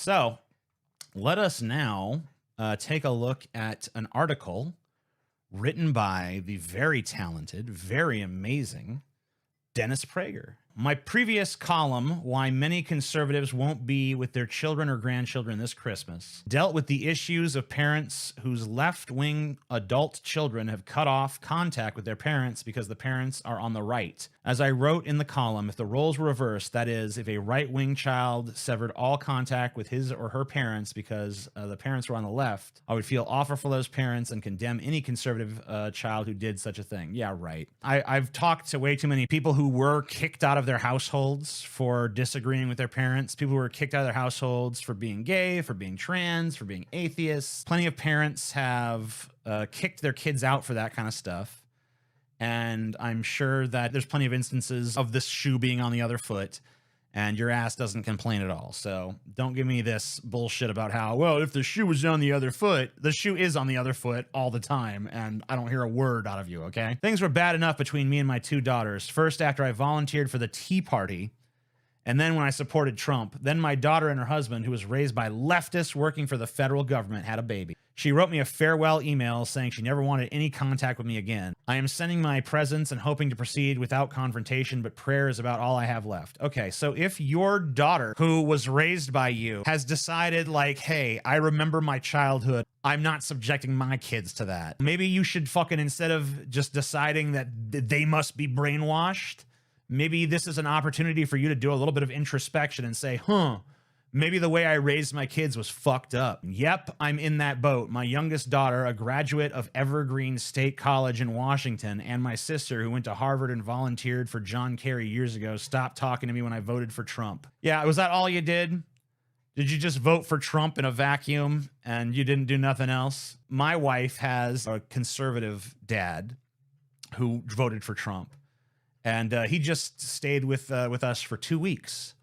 So let us now take a look at an article written by the very talented, very amazing Dennis Prager. My previous column, Why Many Conservatives Won't Be with Their Children or Grandchildren This Christmas, dealt with the issues of parents whose left-wing adult children have cut off contact with their parents because the parents are on the right. As I wrote in the column, if the roles were reversed, that is, if a right-wing child severed all contact with his or her parents because the parents were on the left, I would feel awful for those parents and condemn any conservative child who did such a thing. Yeah, right. I've talked to way too many people who were kicked out of their households for disagreeing with their parents, people who were kicked out of their households for being gay, for being trans, for being atheists. Plenty of parents have kicked their kids out for that kind of stuff. And I'm sure that there's plenty of instances of this shoe being on the other foot, and your ass doesn't complain at all. So don't give me this bullshit about how, well, if the shoe was on the other foot, the shoe is on the other foot all the time, and I don't hear a word out of you, okay? Things were bad enough between me and my two daughters. First, after I volunteered for the Tea Party, and then when I supported Trump. Then my daughter and her husband, who was raised by leftists working for the federal government, had a baby. She wrote me a farewell email saying she never wanted any contact with me again. I am sending my presents and hoping to proceed without confrontation, but prayer is about all I have left. Okay, so if your daughter, who was raised by you, has decided like, hey, I remember my childhood, I'm not subjecting my kids to that. Maybe you should fucking, instead of just deciding that they must be brainwashed, maybe this is an opportunity for you to do a little bit of introspection and say, maybe the way I raised my kids was fucked up. Yep, I'm in that boat. My youngest daughter, a graduate of Evergreen State College in Washington, and my sister, who went to Harvard and volunteered for John Kerry years ago, stopped talking to me when I voted for Trump. Yeah, was that all you did? Did you just vote for Trump in a vacuum and you didn't do nothing else? My wife has a conservative dad who voted for Trump. And he just stayed with us for 2 weeks,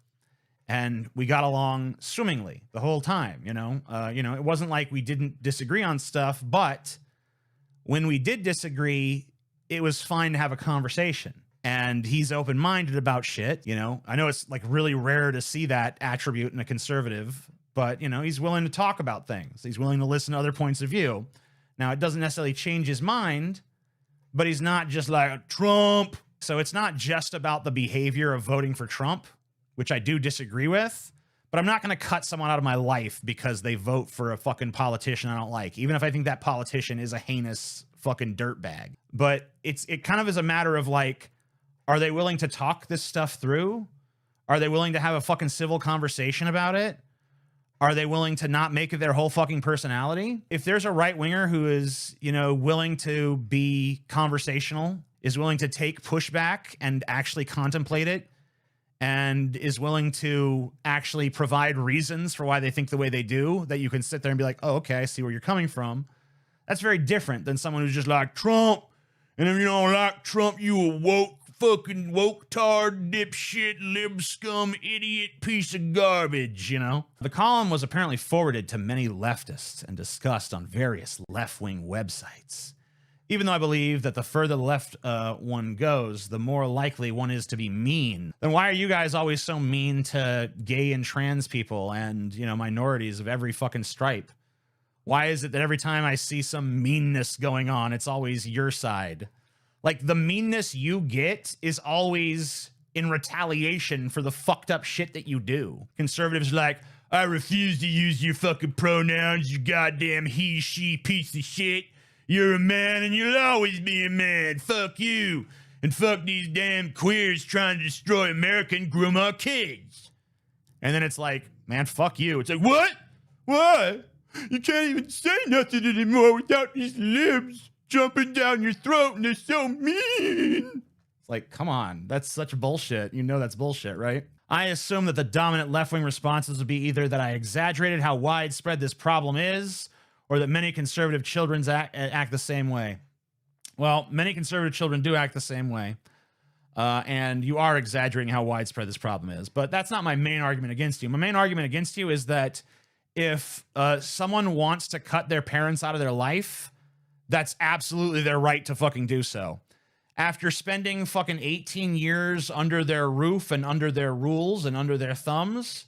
and we got along swimmingly the whole time. It wasn't like we didn't disagree on stuff, but when we did disagree, it was fine to have a conversation. And he's open-minded about shit. I know it's like really rare to see that attribute in a conservative, but he's willing to talk about things. He's willing to listen to other points of view. Now, it doesn't necessarily change his mind, but he's not just like Trump. So it's not just about the behavior of voting for Trump, which I do disagree with, but I'm not going to cut someone out of my life because they vote for a fucking politician I don't like, even if I think that politician is a heinous fucking dirtbag. But it kind of is a matter of like, are they willing to talk this stuff through? Are they willing to have a fucking civil conversation about it? Are they willing to not make it their whole fucking personality? If there's a right winger who is, willing to be conversational, is willing to take pushback and actually contemplate it, and is willing to actually provide reasons for why they think the way they do, that you can sit there and be like, oh, okay, I see where you're coming from. That's very different than someone who's just like Trump. And if you don't like Trump, you a fucking woke tard, dipshit, lib scum, idiot, piece of garbage, The column was apparently forwarded to many leftists and discussed on various left-wing websites. Even though I believe that the further left one goes, the more likely one is to be mean. Then why are you guys always so mean to gay and trans people and, minorities of every fucking stripe? Why is it that every time I see some meanness going on, it's always your side? Like, the meanness you get is always in retaliation for the fucked up shit that you do. Conservatives are like, I refuse to use your fucking pronouns, you goddamn he, she, piece of shit. You're a man and you'll always be a man. Fuck you. And fuck these damn queers trying to destroy America and groom our kids. And then it's like, man, fuck you. It's like, what? Why? You can't even say nothing anymore without these libs jumping down your throat and they're so mean. It's like, come on. That's such bullshit. That's bullshit, right? I assume that the dominant left-wing responses would be either that I exaggerated how widespread this problem is, or that many conservative children act the same way. Well, many conservative children do act the same way. And you are exaggerating how widespread this problem is. But that's not my main argument against you. My main argument against you is that if someone wants to cut their parents out of their life, that's absolutely their right to fucking do so. After spending fucking 18 years under their roof and under their rules and under their thumbs,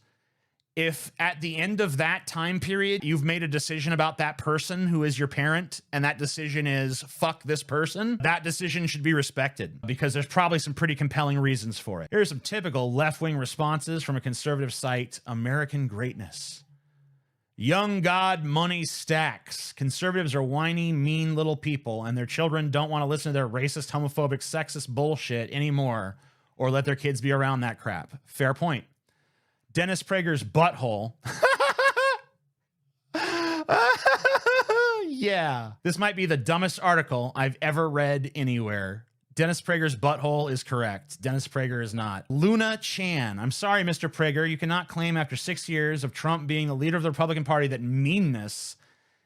If at the end of that time period, you've made a decision about that person who is your parent, and that decision is fuck this person, that decision should be respected because there's probably some pretty compelling reasons for it. Here's some typical left-wing responses from a conservative site, American Greatness. Young God, money stacks. Conservatives are whiny, mean little people, and their children don't want to listen to their racist, homophobic, sexist bullshit anymore or let their kids be around that crap. Fair point. Dennis Prager's butthole. Yeah. This might be the dumbest article I've ever read anywhere. Dennis Prager's butthole is correct. Dennis Prager is not. Luna Chan. I'm sorry, Mr. Prager. You cannot claim after 6 years of Trump being the leader of the Republican Party that meanness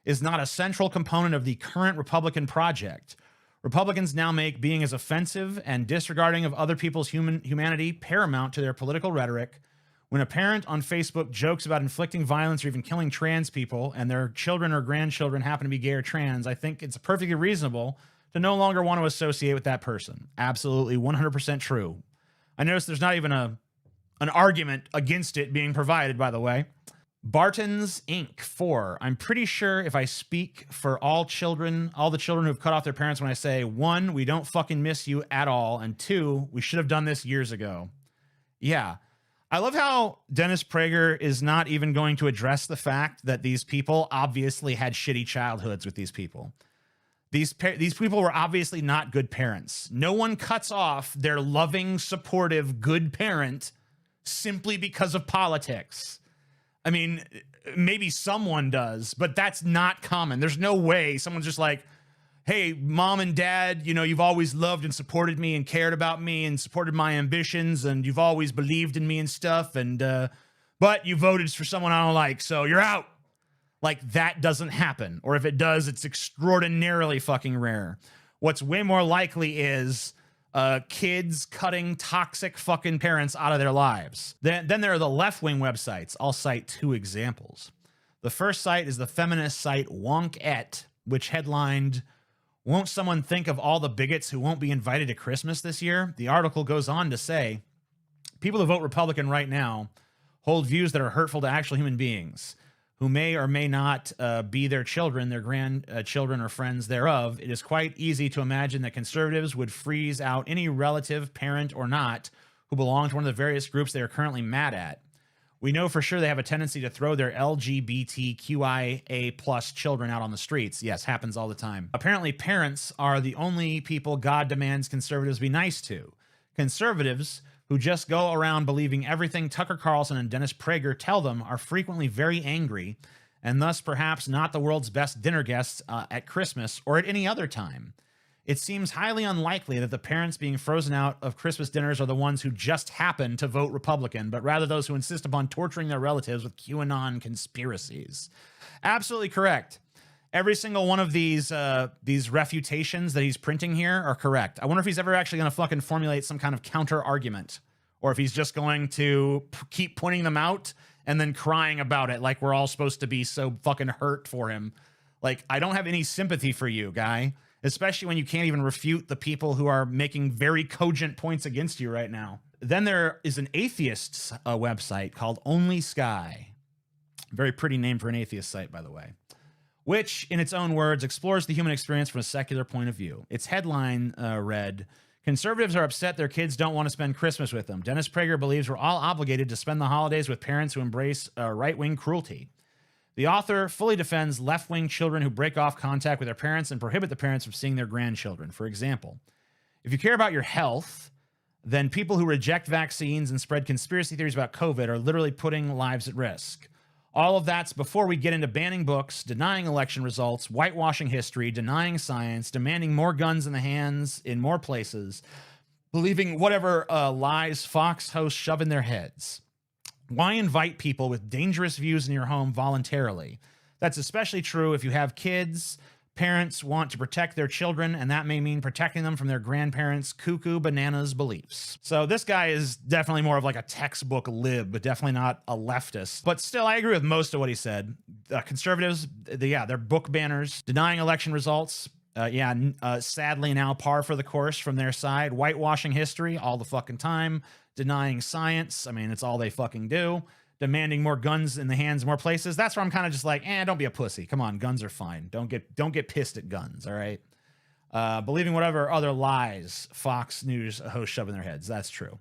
is not a central component of the current Republican project. Republicans now make being as offensive and disregarding of other people's humanity paramount to their political rhetoric. When a parent on Facebook jokes about inflicting violence or even killing trans people and their children or grandchildren happen to be gay or trans, I think it's perfectly reasonable to no longer want to associate with that person. Absolutely 100% true. I notice there's not even an argument against it being provided, by the way. Barton's Inc. 4. I'm pretty sure if I speak for all the children who have cut off their parents when I say, 1, we don't fucking miss you at all, and 2, we should have done this years ago. Yeah. I love how Dennis Prager is not even going to address the fact that these people obviously had shitty childhoods with these people. These people were obviously not good parents. No one cuts off their loving, supportive, good parent simply because of politics. I mean, maybe someone does, but that's not common. There's no way someone's just like, hey, mom and dad, you know, you've always loved and supported me and cared about me and supported my ambitions, and you've always believed in me and stuff, and but you voted for someone I don't like, so you're out. Like, that doesn't happen. Or if it does, it's extraordinarily fucking rare. What's way more likely is kids cutting toxic fucking parents out of their lives. Then there are the left-wing websites. I'll cite 2 examples. The first site is the feminist site Wonkette, which headlined, "Won't someone think of all the bigots who won't be invited to Christmas this year?" The article goes on to say, people who vote Republican right now hold views that are hurtful to actual human beings who may or may not be their children, their grandchildren, or friends thereof. It is quite easy to imagine that conservatives would freeze out any relative, parent or not, who belong to one of the various groups they are currently mad at. We know for sure they have a tendency to throw their LGBTQIA plus children out on the streets. Yes, happens all the time. Apparently, parents are the only people God demands conservatives be nice to. Conservatives who just go around believing everything Tucker Carlson and Dennis Prager tell them are frequently very angry, and thus perhaps not the world's best dinner guests at Christmas or at any other time. It seems highly unlikely that the parents being frozen out of Christmas dinners are the ones who just happen to vote Republican, but rather those who insist upon torturing their relatives with QAnon conspiracies. Absolutely correct. Every single one of these refutations that he's printing here are correct. I wonder if he's ever actually going to fucking formulate some kind of counter argument, or if he's just going to keep pointing them out and then crying about it like we're all supposed to be so fucking hurt for him. Like, I don't have any sympathy for you, guy, especially when you can't even refute the people who are making very cogent points against you right now. Then there is an atheist website called Only Sky. Very pretty name for an atheist site, by the way, which, in its own words, explores the human experience from a secular point of view. Its headline read, "Conservatives are upset their kids don't want to spend Christmas with them. Dennis Prager believes we're all obligated to spend the holidays with parents who embrace right-wing cruelty." The author fully defends left-wing children who break off contact with their parents and prohibit the parents from seeing their grandchildren. For example, if you care about your health, then people who reject vaccines and spread conspiracy theories about COVID are literally putting lives at risk. All of that's before we get into banning books, denying election results, whitewashing history, denying science, demanding more guns in the hands in more places, believing whatever lies Fox hosts shove in their heads. Why invite people with dangerous views in your home voluntarily? That's especially true if you have kids. Parents want to protect their children, and that may mean protecting them from their grandparents' cuckoo bananas beliefs. So this guy is definitely more of like a textbook lib, but definitely not a leftist. But still, I agree with most of what he said. Conservatives, they're book banners, denying election results. Sadly now par for the course from their side. Whitewashing history all the fucking time. Denying science. I mean, it's all they fucking do. demanding more guns in the hands, more places. That's where I'm kind of just like, don't be a pussy. Come on, guns are fine. Don't get pissed at guns. All right. Believing whatever other lies Fox News hosts shove in their heads. That's true.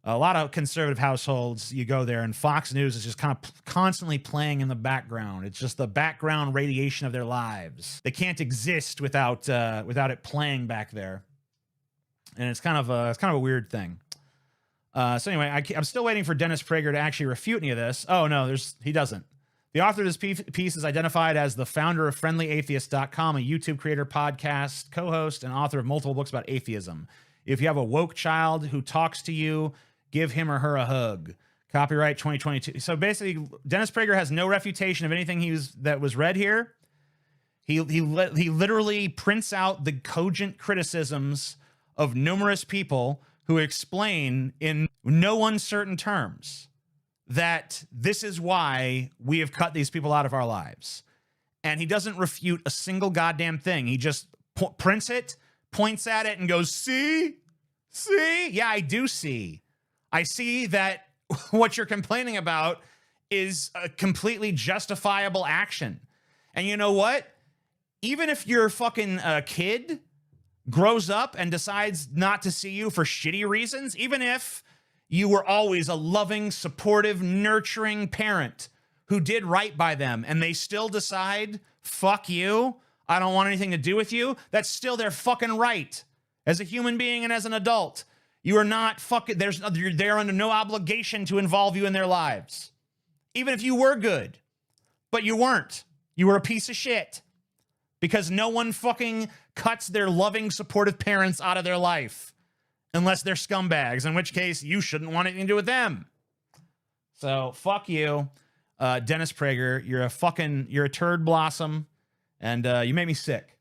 A lot of conservative households, you go there and Fox News is just kind of constantly playing in the background. It's just the background radiation of their lives. They can't exist without it playing back there. And it's kind of a weird thing. So anyway, I'm still waiting for Dennis Prager to actually refute any of this. Oh no, he doesn't. The author of this piece is identified as the founder of friendlyatheist.com, a YouTube creator, podcast, co-host, and author of multiple books about atheism. If you have a woke child who talks to you, give him or her a hug. Copyright 2022. So basically, Dennis Prager has no refutation of anything that was read here. He literally prints out the cogent criticisms of numerous people who explain in no uncertain terms that this is why we have cut these people out of our lives. And he doesn't refute a single goddamn thing. He just prints it, points at it, and goes, see? Yeah, I do see. I see that what you're complaining about is a completely justifiable action. And you know what? Even if your fucking kid grows up and decides not to see you for shitty reasons, even if you were always a loving, supportive, nurturing parent who did right by them and they still decide, fuck you, I don't want anything to do with you, that's still their fucking right. As a human being and as an adult, you are not fucking, they're under no obligation to involve you in their lives. Even if you were good, but you weren't. You were a piece of shit. Because no one fucking cuts their loving, supportive parents out of their life. Unless they're scumbags, in which case you shouldn't want anything to do with them. So, fuck you, Dennis Prager. You're a turd blossom, and you make me sick.